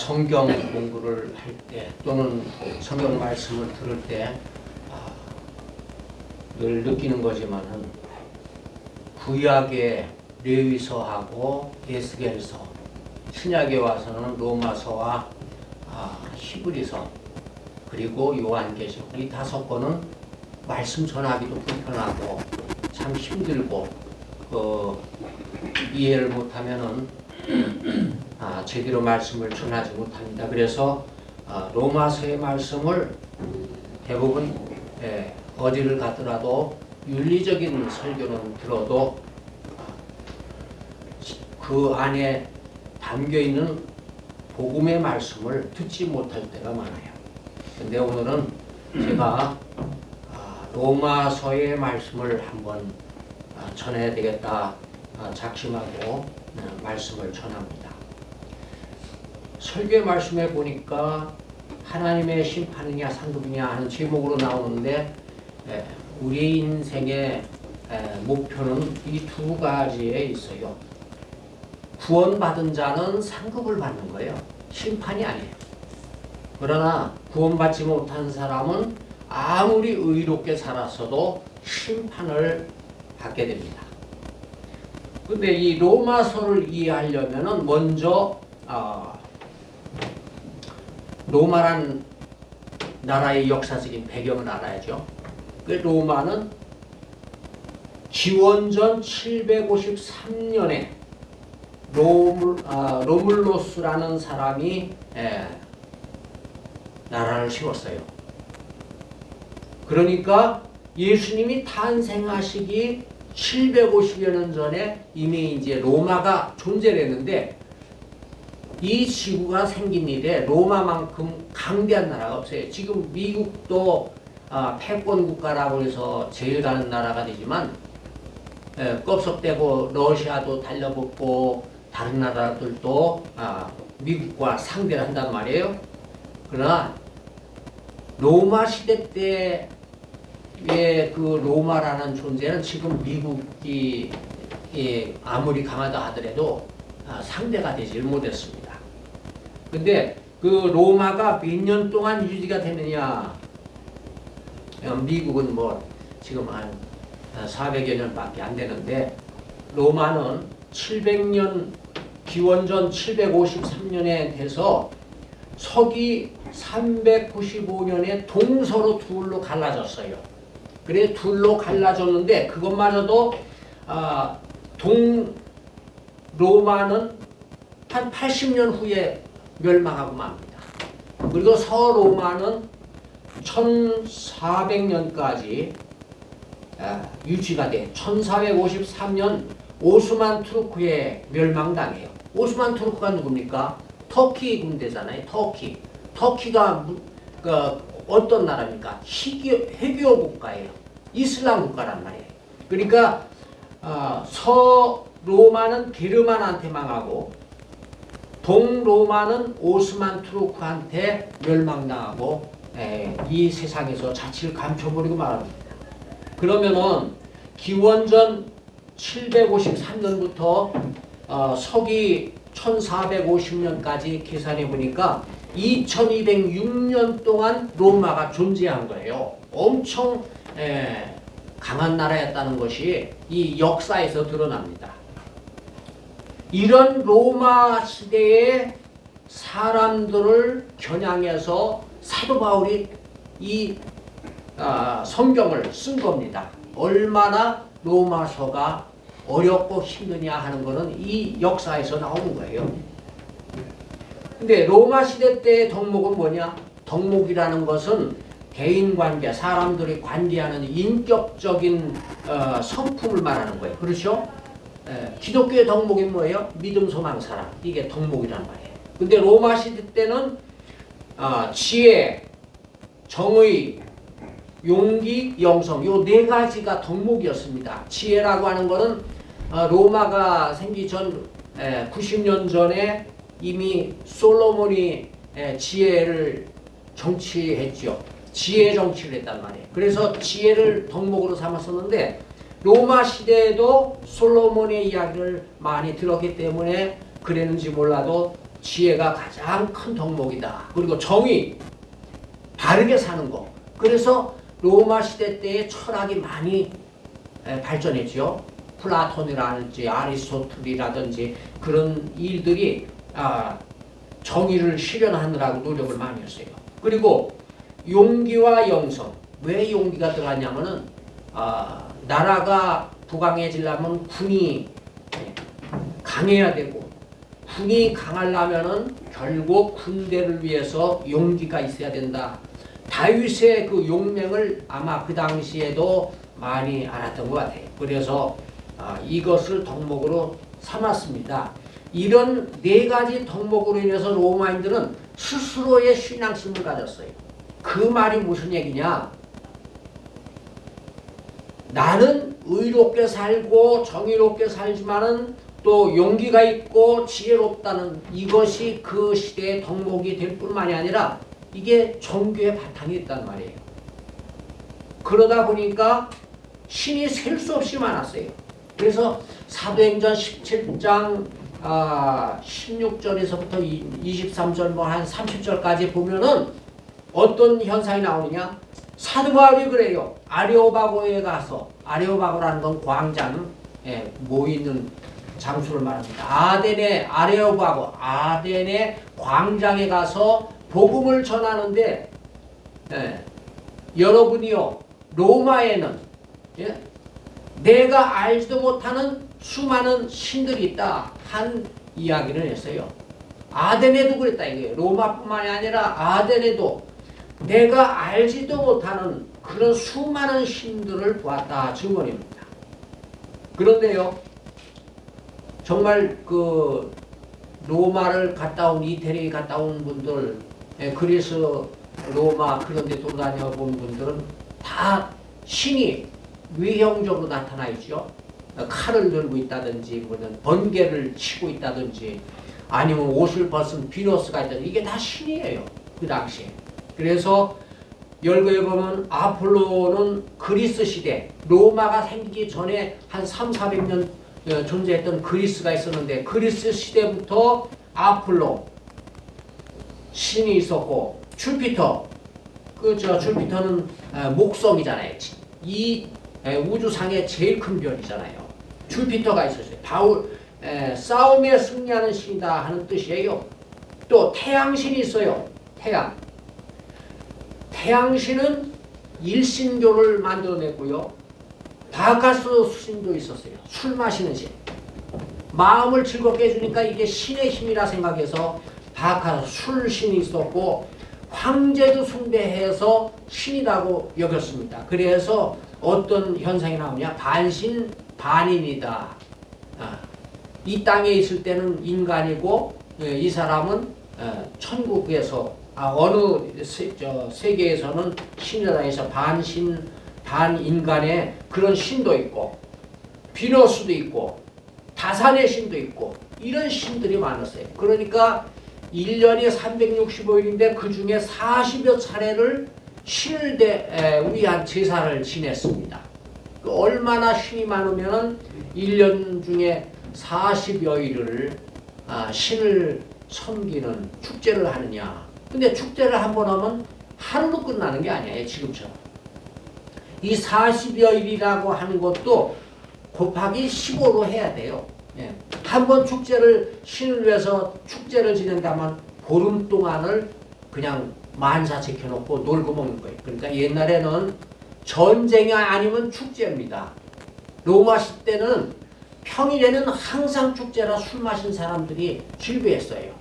성경 공부를 할 때 또는 성경 말씀을 들을 때 늘 느끼는 거지만은 구약의 레위서하고 에스겔서, 신약에 와서는 로마서와 히브리서, 그리고 요한계시록, 이 5권은 말씀 전하기도 불편하고 참 힘들고 이해를 못하면은 제대로 말씀을 전하지 못합니다. 그래서 로마서의 말씀을 대부분 어디를 가더라도 윤리적인 설교는 들어도 그 안에 담겨있는 복음의 말씀을 듣지 못할 때가 많아요. 근데 오늘은 제가 로마서의 말씀을 한번 전해야 되겠다 작심하고 말씀을 전합니다. 설교의 말씀에 보니까 하나님의 심판이냐 상급이냐 하는 제목으로 나오는데 우리 인생의 목표는 이 2가지에 있어요. 구원받은 자는 상급을 받는 거예요. 심판이 아니에요. 그러나 구원받지 못한 사람은 아무리 의롭게 살았어도 심판을 받게 됩니다. 근데 이 로마서를 이해하려면은 먼저 로마란 나라의 역사적인 배경을 알아야죠. 그 로마는 기원전 753년에 로물로스라는 사람이 나라를 세웠어요. 그러니까 예수님이 탄생하시기 750여 년 전에 이미 이제 로마가 존재를 했는데, 이 지구가 생긴 이래 로마만큼 강대한 나라가 없어요. 지금 미국도 패권 국가라고 해서 제일 가는 나라가 되지만 껍석대고 러시아도 달려붙고 다른 나라들도 미국과 상대를 한단 말이에요. 그러나 로마 시대 때의 그 로마라는 존재는 지금 미국이 아무리 강하다 하더라도 상대가 되질 못했습니다. 근데 그 로마가 몇 년 동안 유지가 되느냐? 미국은 뭐 지금 한 400여 년밖에 안 되는데, 로마는 700년, 기원전 753년에 돼서 서기 395년에 동서로 둘로 갈라졌어요. 그래 둘로 갈라졌는데 그것마저도 동로마는 한 80년 후에 멸망하고 맙니다. 그리고 서로마는 1400년까지 유지가 돼 1453년 오스만 투르크에 멸망당해요. 오스만 투르크가 누굽니까? 터키 군대잖아요. 터키가 어떤 나라입니까? 회교 국가예요. 이슬람 국가란 말이에요. 그러니까 서로마는 게르만한테 망하고 동로마는 오스만 투르크한테 멸망당하고 이 세상에서 자취를 감춰버리고 말합니다. 그러면은 기원전 753년부터 서기 1450년까지 계산해 보니까 2206년 동안 로마가 존재한 거예요. 엄청 강한 나라였다는 것이 이 역사에서 드러납니다. 이런 로마 시대의 사람들을 겨냥해서 사도 바울이 이 성경을 쓴 겁니다. 얼마나 로마서가 어렵고 힘드냐 하는 것은 이 역사에서 나오는 거예요. 근데 로마 시대 때의 덕목은 뭐냐? 덕목이라는 것은 대인관계, 사람들이 관계하는 인격적인 성품을 말하는 거예요. 그렇죠? 기독교의 덕목이 뭐예요? 믿음, 소망, 사랑. 이게 덕목이란 말이에요. 근데 로마 시대 때는 지혜, 정의, 용기, 영성, 요 4가지가 덕목이었습니다. 지혜라고 하는 것은 로마가 생기 전 90년 전에 이미 솔로몬이 지혜를 정치했죠. 지혜 정치를 했단 말이에요. 그래서 지혜를 덕목으로 삼았었는데, 로마 시대에도 솔로몬의 이야기를 많이 들었기 때문에 그랬는지 몰라도 지혜가 가장 큰 덕목이다. 그리고 정의, 바르게 사는 거. 그래서 로마 시대 때의 철학이 많이 발전했죠. 플라톤이라든지 아리스토텔이라든지 그런 일들이 정의를 실현하느라고 노력을 많이 했어요. 그리고 용기와 영성. 왜 용기가 들어갔냐면은 나라가 부강해지려면 군이 강해야 되고, 군이 강하려면은 결국 군대를 위해서 용기가 있어야 된다. 다윗의 그 용맹을 아마 그 당시에도 많이 알았던 것 같아요. 그래서 이것을 덕목으로 삼았습니다. 이런 네 가지 덕목으로 인해서 로마인들은 스스로의 신앙심을 가졌어요. 그 말이 무슨 얘기냐? 나는 의롭게 살고 정의롭게 살지만은 또 용기가 있고 지혜롭다는 이것이 그 시대의 덕목이 될 뿐만이 아니라 이게 종교의 바탕이 있단 말이에요. 그러다 보니까 신이 셀 수 없이 많았어요. 그래서 사도행전 17장 16절에서부터 23절 뭐 한 30절까지 보면은 어떤 현상이 나오느냐? 사도 바울이 그래요. 아레오바고에 가서, 아레오바고라는 건 광장에 모이는 장소를 말합니다. 아덴의 아레오바고, 아덴의 광장에 가서 복음을 전하는데, 여러분이요, 로마에는 내가 알지도 못하는 수많은 신들이 있다 한 이야기를 했어요. 아덴에도 그랬다 이거예요. 로마뿐만이 아니라 아덴에도 내가 알지도 못하는 그런 수많은 신들을 보았다 증언입니다. 그런데요, 정말 그 로마를 갔다 온, 이태리 갔다 온 분들, 그리스, 로마 그런 데 돌아다녀 본 분들은 다 신이 외형적으로 나타나 있죠. 칼을 들고 있다든지, 번개를 치고 있다든지, 아니면 옷을 벗은 비너스가 있다든지, 이게 다 신이에요. 그 당시에. 그래서 열거에 보면 아폴로는 그리스 시대, 로마가 생기기 전에 한 300~400년 존재했던 그리스가 있었는데, 그리스 시대부터 아폴로 신이 있었고, 주피터, 주피터는 목성이잖아요. 이 우주상의 제일 큰 별이잖아요. 주피터가 있었어요. 싸움에 승리하는 신이다 하는 뜻이에요. 또 태양신이 있어요. 태양신은 일신교를 만들어냈고요. 바카스 신도 있었어요. 술 마시는 신. 마음을 즐겁게 해주니까 이게 신의 힘이라 생각해서 바카스 술신이 있었고, 황제도 숭배해서 신이라고 여겼습니다. 그래서 어떤 현상이 나오냐? 반신 반인이다. 이 땅에 있을 때는 인간이고, 이 사람은 천국에서 어느 세계에서는 신이라 해서 반신 반인간의 그런 신도 있고, 비너스도 있고, 다산의 신도 있고, 이런 신들이 많았어요. 그러니까 1년이 365일인데 그 중에 40여 차례를 신을 위한 제사를 지냈습니다. 얼마나 신이 많으면 1년 중에 40여일을 신을 섬기는 축제를 하느냐. 근데 축제를 한 번 하면 하루로 끝나는 게 아니에요. 지금처럼. 이 40여일이라고 하는 것도 곱하기 15로 해야 돼요. 한 번 축제를 신을 위해서 축제를 지낸다면 보름 동안을 그냥 만사 지켜놓고 놀고 먹는 거예요. 그러니까 옛날에는 전쟁이 아니면 축제입니다. 로마 시대는 평일에는 항상 축제라 술 마신 사람들이 즐비했어요.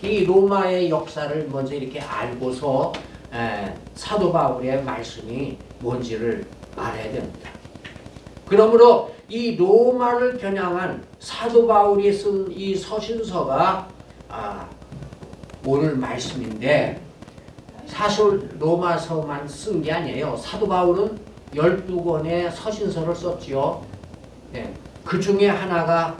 이 로마의 역사를 먼저 이렇게 알고서 사도 바울의 말씀이 뭔지를 알아야 됩니다. 그러므로 이 로마를 겨냥한 사도 바울이 쓴 이 서신서가 오늘 말씀인데, 사실 로마서만 쓴 게 아니에요. 사도 바울은 12권의 서신서를 썼지요. 그 중에 하나가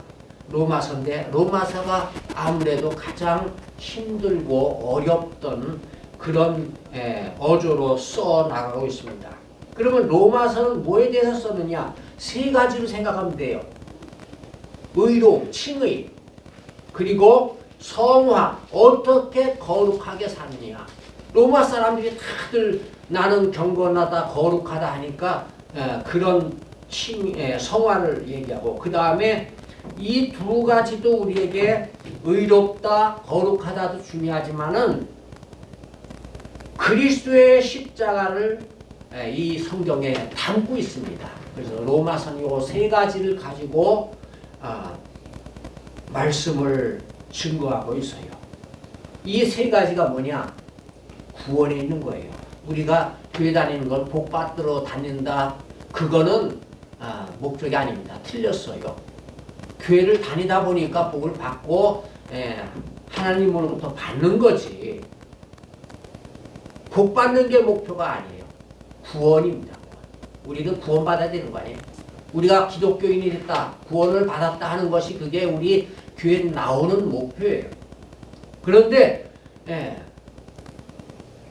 로마서인데, 로마서가 아무래도 가장 힘들고 어렵던 그런 어조로 써 나가고 있습니다. 그러면 로마서는 뭐에 대해서 썼느냐? 세 가지로 생각하면 돼요. 의로움, 칭의, 그리고 성화, 어떻게 거룩하게 사느냐. 로마 사람들이 다들 나는 경건하다, 거룩하다 하니까 그런 성화를 얘기하고, 그 다음에 이 두 가지도 우리에게 의롭다, 거룩하다도 중요하지만은 그리스도의 십자가를 이 성경에 담고 있습니다. 그래서 로마서는 요 세 가지를 가지고 말씀을 증거하고 있어요. 이 세 가지가 뭐냐? 구원에 있는 거예요. 우리가 교회 다니는 건 복 받들어 다닌다. 그거는 목적이 아닙니다. 틀렸어요. 교회를 다니다 보니까 복을 받고 하나님으로부터 받는 거지. 복 받는 게 목표가 아니에요. 구원입니다. 우리는 구원받아야 되는 거 아니에요. 우리가 기독교인이 됐다, 구원을 받았다 하는 것이 그게 우리 교회에 나오는 목표예요. 그런데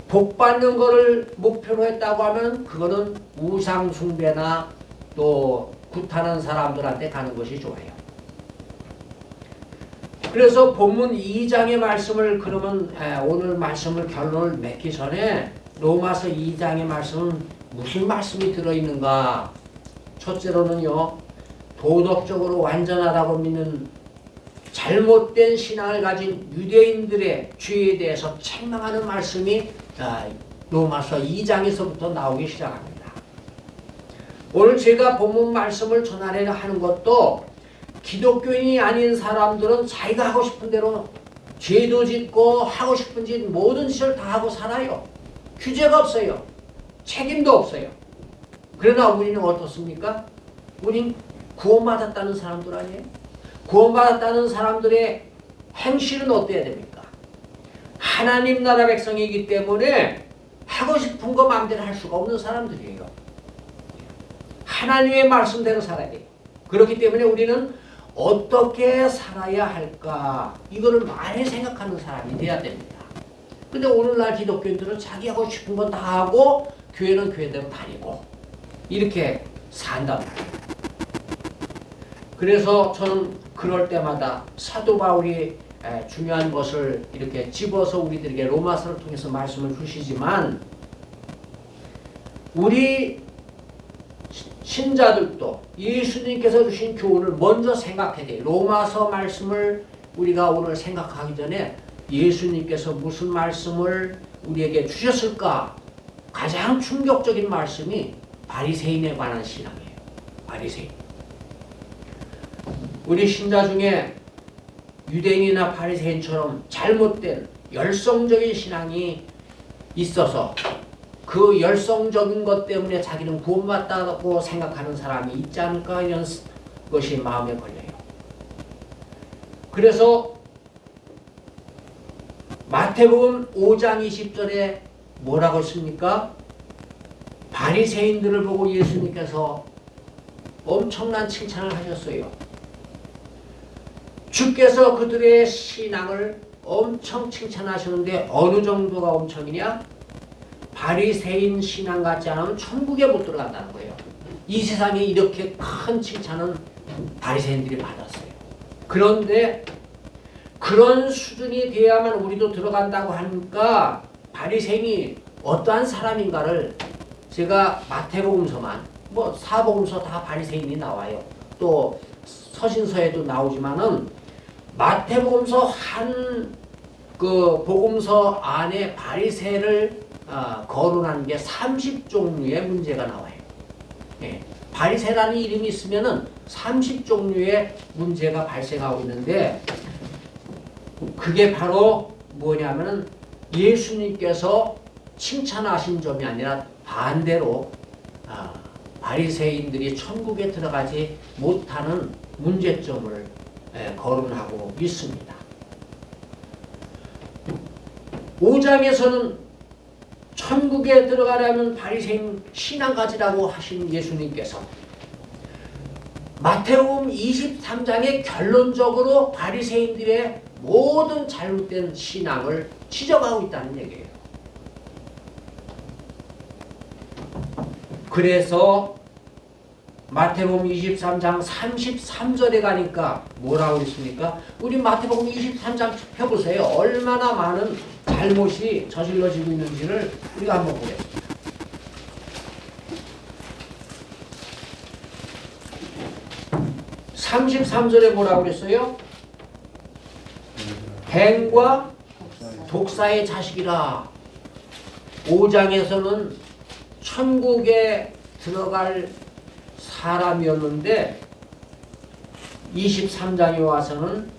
복 받는 거를 목표로 했다고 하면 그거는 우상 숭배나 또 굿하는 사람들한테 가는 것이 좋아요. 그래서 본문 2장의 말씀을 그러면 오늘 말씀을 결론을 맺기 전에 로마서 2장의 말씀은 무슨 말씀이 들어있는가? 첫째로는요, 도덕적으로 완전하다고 믿는 잘못된 신앙을 가진 유대인들의 죄에 대해서 책망하는 말씀이 로마서 2장에서부터 나오기 시작합니다. 오늘 제가 본문 말씀을 전하려고 하는 것도 기독교인이 아닌 사람들은 자기가 하고 싶은 대로 죄도 짓고 하고 싶은 짓 모든 짓을 다 하고 살아요. 규제가 없어요. 책임도 없어요. 그러나 우리는 어떻습니까? 우린 구원받았다는 사람들 아니에요? 구원받았다는 사람들의 행실은 어때야 됩니까? 하나님 나라 백성이기 때문에 하고 싶은 거 마음대로 할 수가 없는 사람들이에요. 하나님의 말씀대로 살아야 돼요. 그렇기 때문에 우리는 어떻게 살아야 할까? 이거를 많이 생각하는 사람이 돼야 됩니다. 근데 오늘날 기독교인들은 자기 하고 싶은 건 다 하고 교회는 교회대로 다니고 이렇게 산단 말이에요. 그래서 저는 그럴 때마다 사도 바울이 중요한 것을 이렇게 집어서 우리들에게 로마서를 통해서 말씀을 주시지만 우리 신자들도 예수님께서 주신 교훈을 먼저 생각해야 돼요. 로마서 말씀을 우리가 오늘 생각하기 전에 예수님께서 무슨 말씀을 우리에게 주셨을까? 가장 충격적인 말씀이 바리새인에 관한 신앙이에요. 바리새인. 우리 신자 중에 유대인이나 바리새인처럼 잘못된 열성적인 신앙이 있어서 그 열성적인 것 때문에 자기는 구원받다고 생각하는 사람이 있지 않을까 이런 것이 마음에 걸려요. 그래서 마태복음 5장 20절에 뭐라고 했습니까? 바리새인들을 보고 예수님께서 엄청난 칭찬을 하셨어요. 주께서 그들의 신앙을 엄청 칭찬하셨는데 어느 정도가 엄청이냐? 바리새인 신앙 같지 않으면 천국에 못 들어간다는 거예요. 이 세상에 이렇게 큰 칭찬은 바리새인들이 받았어요. 그런데 그런 수준이 돼야만 우리도 들어간다고 하니까 바리새인이 어떠한 사람인가를 제가 마태복음서만 사복음서 다 바리새인이 나와요. 또 서신서에도 나오지만은 마태복음서 한 그 복음서 안에 바리새를 거론하는 게 30종류의 문제가 나와요. 예, 바리새라는 이름이 있으면은 30종류의 문제가 발생하고 있는데 그게 바로 뭐냐면은 예수님께서 칭찬하신 점이 아니라 반대로 바리새인들이 천국에 들어가지 못하는 문제점을 거론하고 있습니다. 5장에서는 천국에 들어가려면 바리새인 신앙 가지라고 하신 예수님께서 마태복음 23장에 결론적으로 바리새인들의 모든 잘못된 신앙을 지적하고 있다는 얘기예요. 그래서 마태복음 23장 33절에 가니까 뭐라고 했습니까? 우리 마태복음 23장 펴보세요. 얼마나 많은 잘못이 저질러지고 있는지를 우리가 한번 보겠습니다. 33절에 뭐라고 그랬어요? 뱀과 독사의 자식이라. 5장에서는 천국에 들어갈 사람이었는데 23장에 와서는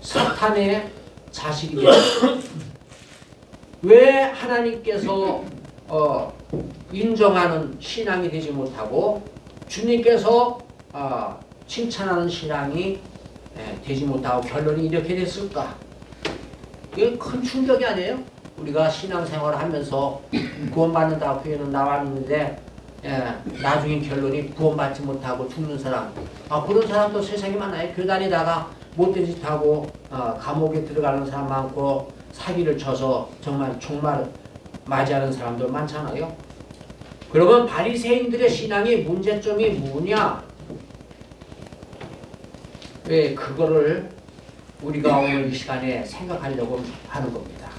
사탄의 자식이 됐어요. 왜 하나님께서 인정하는 신앙이 되지 못하고 주님께서 칭찬하는 신앙이 되지 못하고 결론이 이렇게 됐을까? 이게 큰 충격이 아니에요? 우리가 신앙생활을 하면서 구원받는다고 표현은 나왔는데 나중에 결론이 구원받지 못하고 죽는 사람, 그런 사람도 세상에 많아요. 교단에다가 못된 짓 하고 감옥에 들어가는 사람 많고 사기를 쳐서 정말 종말 맞이하는 사람도 많잖아요. 그러면 바리새인들의 신앙의 문제점이 뭐냐? 왜 그거를 우리가 오늘 이 시간에 생각하려고 하는 겁니다.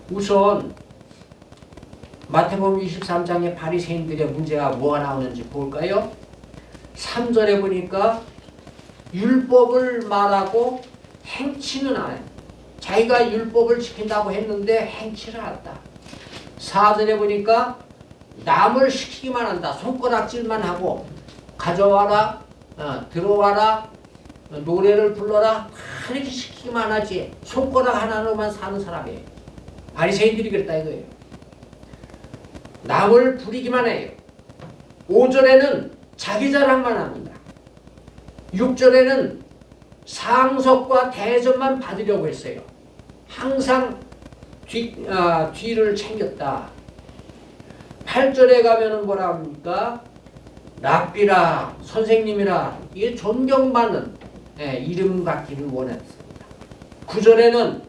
우선 마태복음 23장의 바리새인들의 문제가 뭐가 나오는지 볼까요? 3절에 보니까 율법을 말하고 행치는 안 해. 자기가 율법을 지킨다고 했는데 행치를 않았다. 4절에 보니까 남을 시키기만 한다. 손가락질만 하고 가져와라, 들어와라, 노래를 불러라, 이렇게 시키기만 하지 손가락 하나로만 사는 사람이에요. 바리새인들이 그랬다 이거예요. 남을 부리기만 해요. 5절에는 자기 자랑만 합니다. 6절에는 상속과 대접만 받으려고 했어요. 항상 뒤를 챙겼다. 8절에 가면은 뭐라 합니까? 랍비라, 선생님이라, 이게 존경받는 이름 갖기를 원했습니다. 9절에는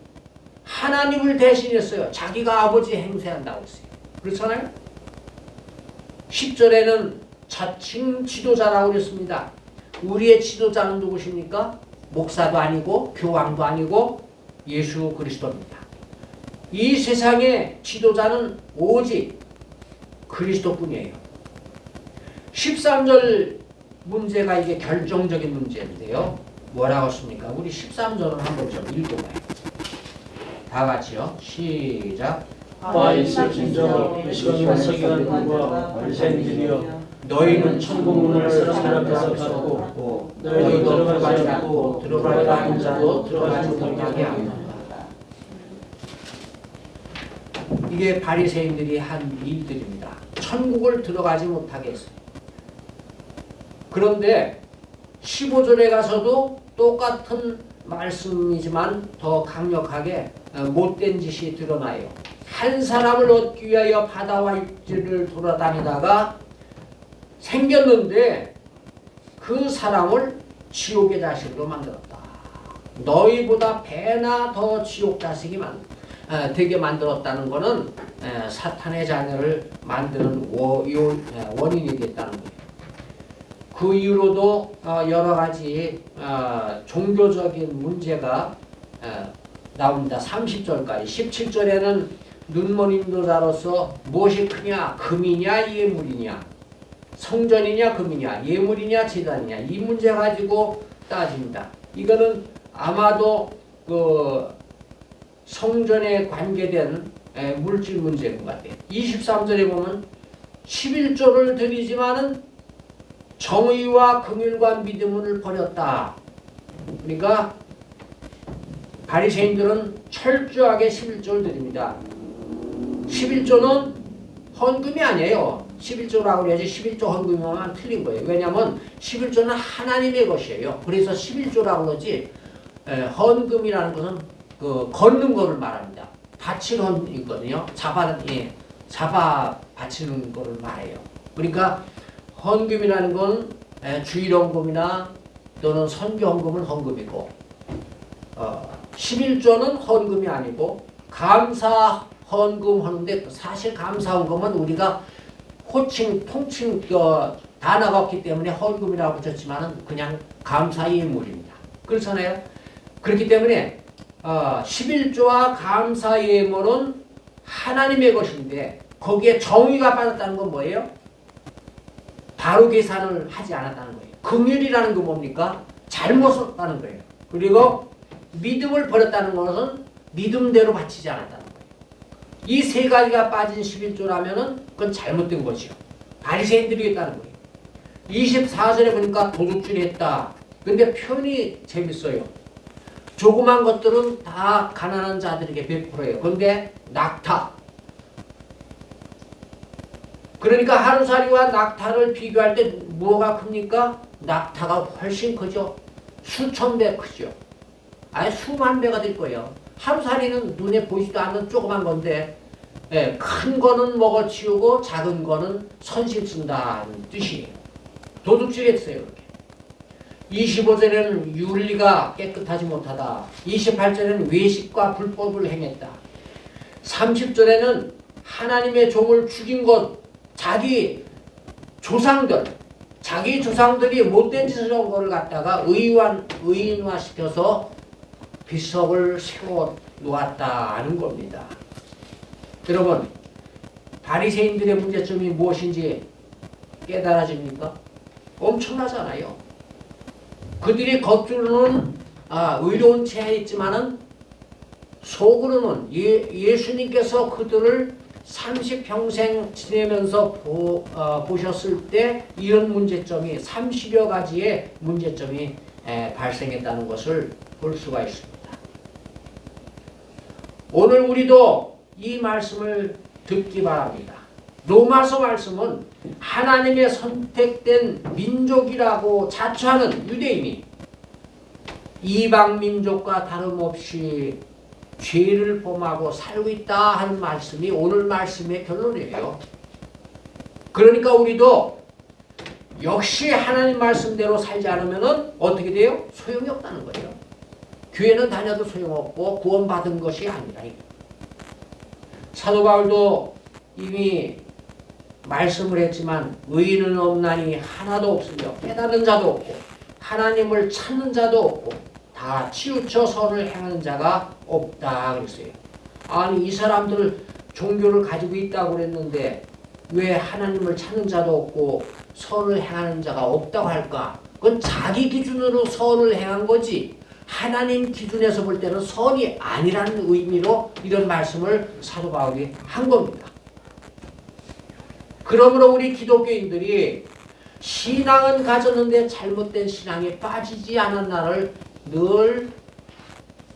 하나님을 대신했어요. 자기가 아버지 행세한다고 했어요. 그렇잖아요? 10절에는 자칭 지도자라고 그랬습니다. 우리의 지도자는 누구십니까? 목사도 아니고 교황도 아니고 예수 그리스도입니다. 이 세상의 지도자는 오직 그리스도뿐이에요. 13절 문제가 이게 결정적인 문제인데요. 뭐라고 했습니까? 우리 13절은 한번 좀 읽어봐요. 다 같이요. 시작. 바 있을진저 시간과 서기관들과 바리새인들이여 너희는 천국 문을 사람 앞에서 닫고 너희도 들어가지 않고 들어가려 하는 자도 들어가지 못하게 하노라. 이게 바리새인들이 한 일들입니다. 천국을 들어가지 못하게 했어요. 그런데 15절에 가서도 똑같은 말씀이지만 더 강력하게 못된 짓이 드러나요. 한 사람을 얻기 위하여 바다와 육지를 돌아다니다가 생겼는데 그 사람을 지옥의 자식으로 만들었다. 너희보다 배나 더 지옥 자식이 되게 만들었다는 것은 사탄의 자녀를 만드는 원인이 됐다는 거예요. 그 이후로도 여러 가지 종교적인 문제가 나옵니다. 30절까지. 17절에는 눈먼 인도자로서 무엇이 크냐? 금이냐 예물이냐? 성전이냐 금이냐? 예물이냐 제단이냐? 이 문제 가지고 따집니다. 이거는 아마도 그 성전에 관계된 물질 문제인 것 같아요. 23절에 보면 11조를 드리지만은 정의와 긍휼과 믿음을 버렸다. 그러니까 바리새인들은 철저하게 11조를 드립니다. 11조는 헌금이 아니에요. 11조라고 해야지 11조 헌금이면 틀린 거예요. 왜냐하면 11조는 하나님의 것이에요. 그래서 11조라고 그러지 헌금이라는 것은 그 걷는 거를 말합니다. 바치는 헌이거든요. 잡아 바치는 거를 말해요. 그러니까 헌금이라는 건 주일헌금이나 또는 선교헌금은 헌금이고 11조는 헌금이 아니고 감사 헌금 하는데 사실 감사 헌금은 우리가 통칭 다 나갔기 때문에 헌금이라고 붙였지만은 그냥 감사 예물입니다. 그렇잖아요. 그렇기 때문에 11조와 감사 예물은 하나님의 것인데 거기에 정의가 빠졌다는 건 뭐예요? 바로 계산을 하지 않았다는 거예요. 긍휼이라는 건 뭡니까? 잘못을 하는 거예요. 그리고 믿음을 버렸다는 것은 믿음대로 바치지 않았다는 거예요. 이 세 가지가 빠진 11조라면은 그건 잘못된 것이요. 바리새인들이 했다는 거예요. 24절에 보니까 도둑질이 했다. 근데 표현이 재밌어요. 조그만 것들은 다 가난한 자들에게 베풀어요. 근데 낙타. 그러니까 하루살이와 낙타를 비교할 때 뭐가 큽니까? 낙타가 훨씬 크죠. 수천 배 크죠. 아예 수만 배가 될 거예요. 하루살이는 눈에 보이지도 않는 조그만 건데 큰 거는 먹어치우고 작은 거는 선심 쓴다는 뜻이에요. 도둑질했어요. 그렇게. 25절에는 윤리가 깨끗하지 못하다. 28절에는 외식과 불법을 행했다. 30절에는 하나님의 종을 죽인 것, 자기 조상들이 못된 짓을 한 거를 갖다가 의인화시켜서 비석을 세워 놓았다는 겁니다. 여러분, 바리새인들의 문제점이 무엇인지 깨달아집니까? 엄청나잖아요. 그들이 겉으로는 의로운 채 있지만은 속으로는 예수님께서 그들을 30평생 지내면서 보셨을 때 이런 문제점이 30여 가지의 문제점이 발생했다는 것을 볼 수가 있습니다. 오늘 우리도 이 말씀을 듣기 바랍니다. 로마서 말씀은 하나님의 선택된 민족이라고 자처하는 유대인이 이방 민족과 다름없이 죄를 범하고 살고 있다 하는 말씀이 오늘 말씀의 결론이에요. 그러니까 우리도 역시 하나님 말씀대로 살지 않으면 어떻게 돼요? 소용이 없다는 거예요. 교회는 다녀도 소용없고 구원받은 것이 아니라. 사도 바울도 이미 말씀을 했지만 의인은 없나니 하나도 없으며 깨닫는 자도 없고 하나님을 찾는 자도 없고 다 치우쳐 선을 행하는 자가 없다 그랬어요. 아니 이 사람들 종교를 가지고 있다고 그랬는데 왜 하나님을 찾는 자도 없고 선을 행하는 자가 없다고 할까? 그건 자기 기준으로 선을 행한 거지 하나님 기준에서 볼 때는 선이 아니라는 의미로 이런 말씀을 사도 바울이 한 겁니다. 그러므로 우리 기독교인들이 신앙은 가졌는데 잘못된 신앙에 빠지지 않았나를 늘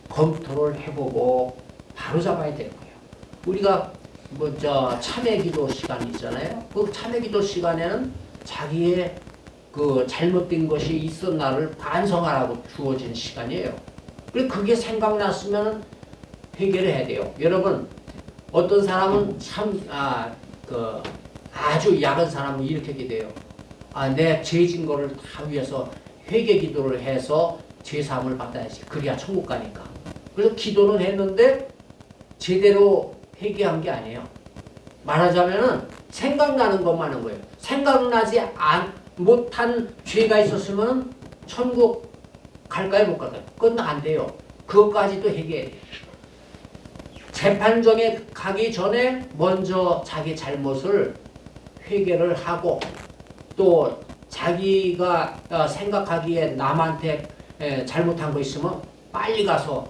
검토를 해보고 바로잡아야 되는 거예요. 우리가 참회기도 시간이 있잖아요. 그 참회기도 시간에는 자기의 그 잘못된 것이 있었나를 반성하라고 주어진 시간이에요. 그리고 그게 생각났으면 회개를 해야 돼요. 여러분 어떤 사람은 아주 약한 사람은 이렇게 돼요. 내 죄진 거를 다 위해서 회개 기도를 해서 죄사함을 받아야지. 그래야 천국 가니까. 그래서 기도는 했는데 제대로 회개한 게 아니에요. 말하자면은 생각나는 것만 하는 거예요. 생각나지 못한 죄가 있었으면 천국 갈까요? 못 갈까요? 그건 안 돼요. 그것까지도 회개해야 돼요. 재판정에 가기 전에 먼저 자기 잘못을 회개를 하고 또 자기가 생각하기에 남한테 잘못한 거 있으면 빨리 가서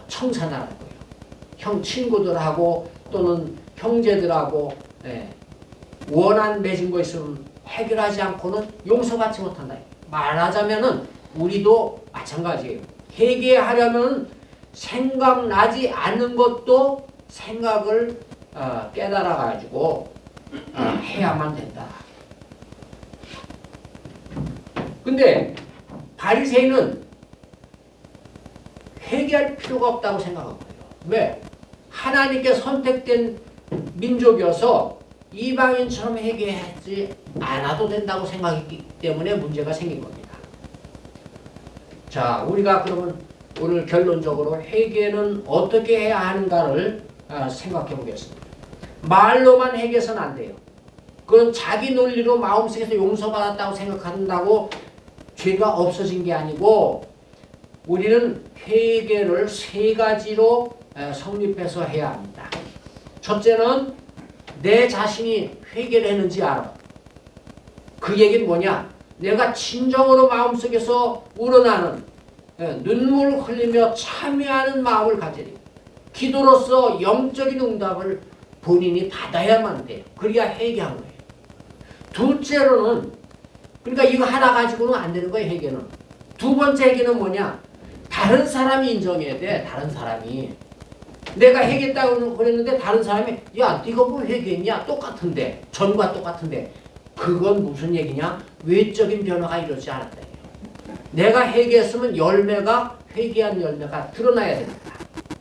청산하는 거예요. 친구들하고 또는 형제들하고 원한 맺은 거 있으면 해결하지 않고는 용서받지 못한다. 말하자면은 우리도 마찬가지예요. 회개하려면 생각나지 않는 것도 생각을 깨달아 가지고 해야만 된다. 근데 바리새인은 회개할 필요가 없다고 생각한 거예요. 왜? 하나님께 선택된 민족이어서 이방인처럼 회개하지 않아도 된다고 생각했기 때문에 문제가 생긴 겁니다. 자, 우리가 그러면 오늘 결론적으로 회개는 어떻게 해야 하는가를 생각해 보겠습니다. 말로만 회개해서는 안 돼요. 그건 자기 논리로 마음속에서 용서받았다고 생각한다고 죄가 없어진 게 아니고 우리는 회개를 세 가지로 성립해서 해야 합니다. 첫째는 내 자신이 회개를 했는지 알아. 그 얘기는 뭐냐? 내가 진정으로 마음속에서 우러나는 눈물을 흘리며 참여하는 마음을 가지리. 기도로서 영적인 응답을 본인이 받아야만 돼요. 그래야 회개한 거예요. 둘째로는 그러니까 이거 하나 가지고는 안 되는 거예요. 회개는. 두 번째 회개는 뭐냐? 다른 사람이 인정해야 돼. 다른 사람이. 내가 회개했다고 그랬는데 다른 사람이 야 네가 뭐 회개했냐? 똑같은데. 전과 똑같은데. 그건 무슨 얘기냐? 외적인 변화가 이루어지지 않았다. 내가 회개했으면 열매가 회개한 열매가 드러나야 됩니다.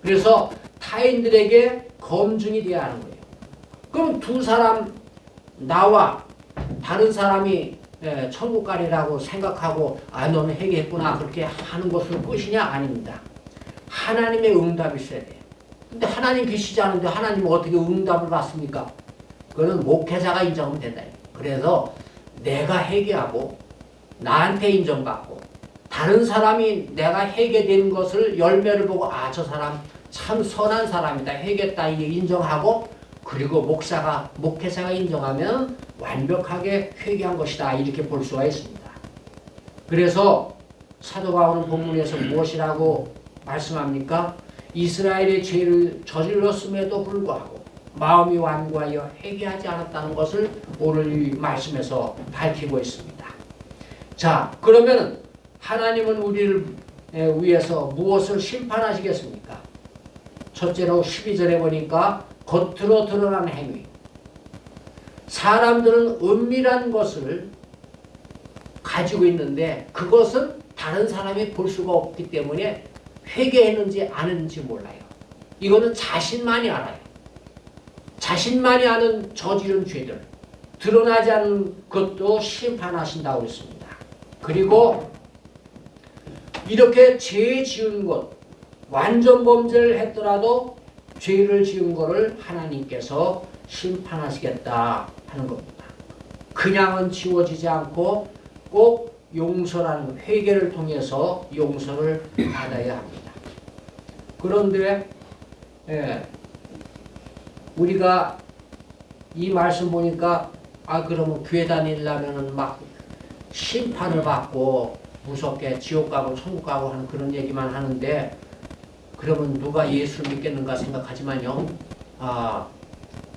그래서 타인들에게 검증이 돼야 하는 거예요. 그럼 두 사람 나와 다른 사람이 천국 가리라고 생각하고 아 너는 회개했구나 그렇게 하는 것으로 끝이냐? 아닙니다. 하나님의 응답이 있어야 돼요. 근데 하나님 계시지 않은데 하나님은 어떻게 응답을 받습니까? 그거는 목회자가 인정하면 된다. 그래서 내가 회개하고 나한테 인정받고 다른 사람이 내가 회개된 것을 열매를 보고 아 저 사람 참 선한 사람이다 회개했다 이게 인정하고 그리고 목회자가 인정하면 완벽하게 회개한 것이다 이렇게 볼 수가 있습니다. 그래서 사도 바울은 본문에서 무엇이라고 말씀합니까? 이스라엘의 죄를 저질렀음에도 불구하고 마음이 완고하여 회개하지 않았다는 것을 오늘 이 말씀에서 밝히고 있습니다. 자, 그러면 하나님은 우리를 위해서 무엇을 심판하시겠습니까? 첫째로 12절에 보니까 겉으로 드러난 행위. 사람들은 은밀한 것을 가지고 있는데 그것은 다른 사람이 볼 수가 없기 때문에 회개했는지 안 했는지 몰라요. 이거는 자신만이 알아요. 자신만이 아는 저지른 죄들 드러나지 않는 것도 심판하신다고 했습니다. 그리고 이렇게 죄 지은 것 완전 범죄를 했더라도 죄를 지은 것을 하나님께서 심판하시겠다 하는 겁니다. 그냥은 지워지지 않고 꼭 용서라는 회개를 통해서 용서를 받아야 합니다. 그런데 우리가 이 말씀 보니까 그러면 교회 다니려면은 막 심판을 받고 무섭게 지옥 가고 천국 가고 하는 그런 얘기만 하는데 그러면 누가 예수를 믿겠는가 생각하지만요.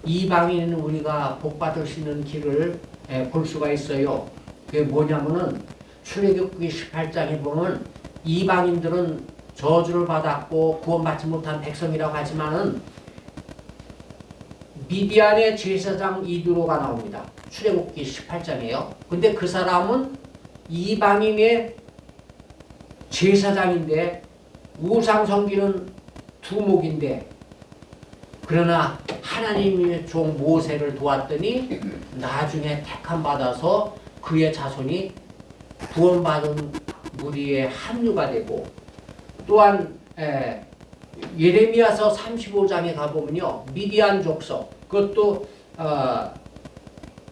이방인은 우리가 복 받을 수 있는 길을 볼 수가 있어요. 그게 뭐냐면은 출애굽기 18장에 보면 이방인들은 저주를 받았고 구원받지 못한 백성이라고 하지만은 미디안의 제사장 이드로가 나옵니다. 출애굽기 18장이에요. 근데 그 사람은 이방인의 제사장인데 우상 섬기는 두목인데 그러나 하나님의 종 모세를 도왔더니 나중에 택함 받아서 그의 자손이 구원받은 무리에 합류가 되고 또한 예레미야서 35장에 가보면요. 미디안 족속 그것도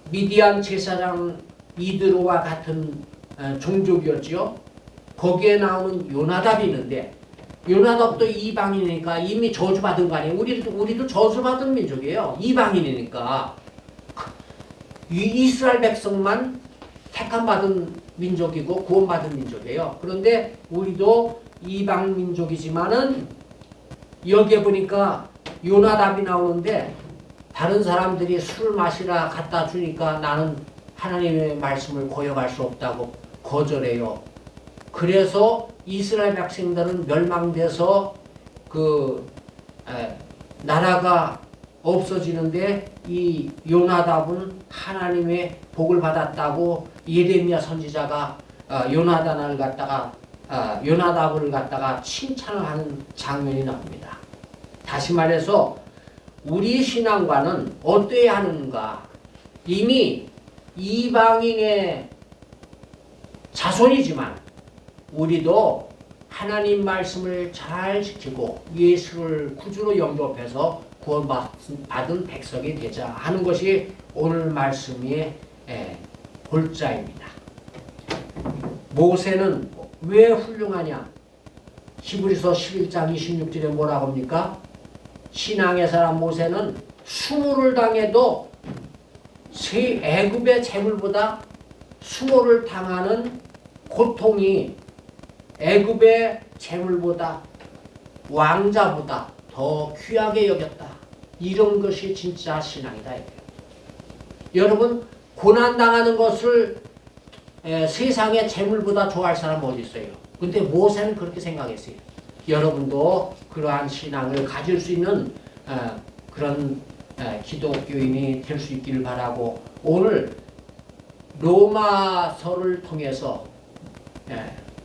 미디안 제사장 이드로와 같은 종족이었죠. 거기에 나오는 요나답이 있는데 요나답도 이방인이니까 이미 저주받은 거 아니에요. 우리도 저주받은 민족이에요. 이방인이니까 이스라엘 백성만 택함받은 민족이고 구원받은 민족이에요. 그런데 우리도 이방 민족이지만은 여기에 보니까 요나답이 나오는데 다른 사람들이 술 마시라 갖다 주니까 나는 하나님의 말씀을 고역할 수 없다고 거절해요. 그래서 이스라엘 백성들은 멸망돼서 나라가 없어지는데 이 요나답은 하나님의 복을 받았다고 예레미야 선지자가 요나답을 갖다가 칭찬을 하는 장면이 나옵니다. 다시 말해서 우리 신앙과는 어떠해야 하는가? 이미 이방인의 자손이지만 우리도 하나님 말씀을 잘 지키고 예수를 구주로 영접해서 구원받은 백성이 되자 하는 것이 오늘 말씀의 골자입니다. 모세는 왜 훌륭하냐? 히브리서 11장 26절에 뭐라고 합니까? 신앙의 사람 모세는 수모를 당해도 애굽의 재물보다 수모를 당하는 고통이 애굽의 재물보다 왕자보다 더 귀하게 여겼다. 이런 것이 진짜 신앙이다. 여러분, 고난당하는 것을 세상의 재물보다 좋아할 사람 어디 있어요? 근데 모세는 그렇게 생각했어요. 여러분도 그러한 신앙을 가질 수 있는 그런 기독교인이 될 수 있기를 바라고, 오늘 로마서를 통해서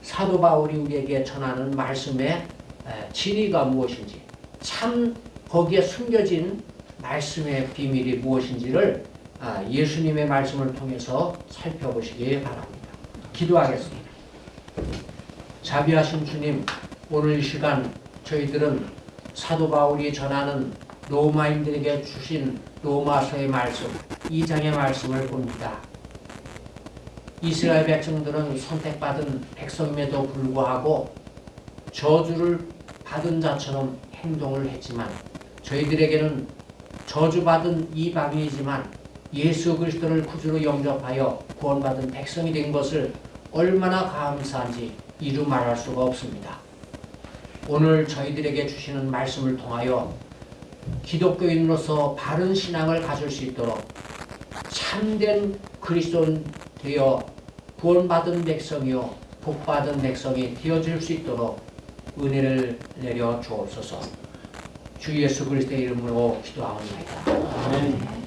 사도 바울이 우리에게 전하는 말씀의 진리가 무엇인지, 참 거기에 숨겨진 말씀의 비밀이 무엇인지를 예수님의 말씀을 통해서 살펴보시기 바랍니다. 기도하겠습니다. 자비하신 주님, 오늘 이 시간 저희들은 사도 바울이 전하는 로마인들에게 주신 로마서의 말씀, 2장의 말씀을 봅니다. 이스라엘 백성들은 선택받은 백성임에도 불구하고 저주를 받은 자처럼 행동을 했지만, 저희들에게는 저주받은 이방인이지만 예수 그리스도를 구주로 영접하여 구원받은 백성이 된 것을 얼마나 감사한지 이루 말할 수가 없습니다. 오늘 저희들에게 주시는 말씀을 통하여 기독교인으로서 바른 신앙을 가질 수 있도록 참된 그리스도인 되어 구원받은 백성이요 복받은 백성이 되어질 수 있도록 은혜를 내려 주옵소서. 주 예수 그리스도의 이름으로 기도하옵나이다. 아멘.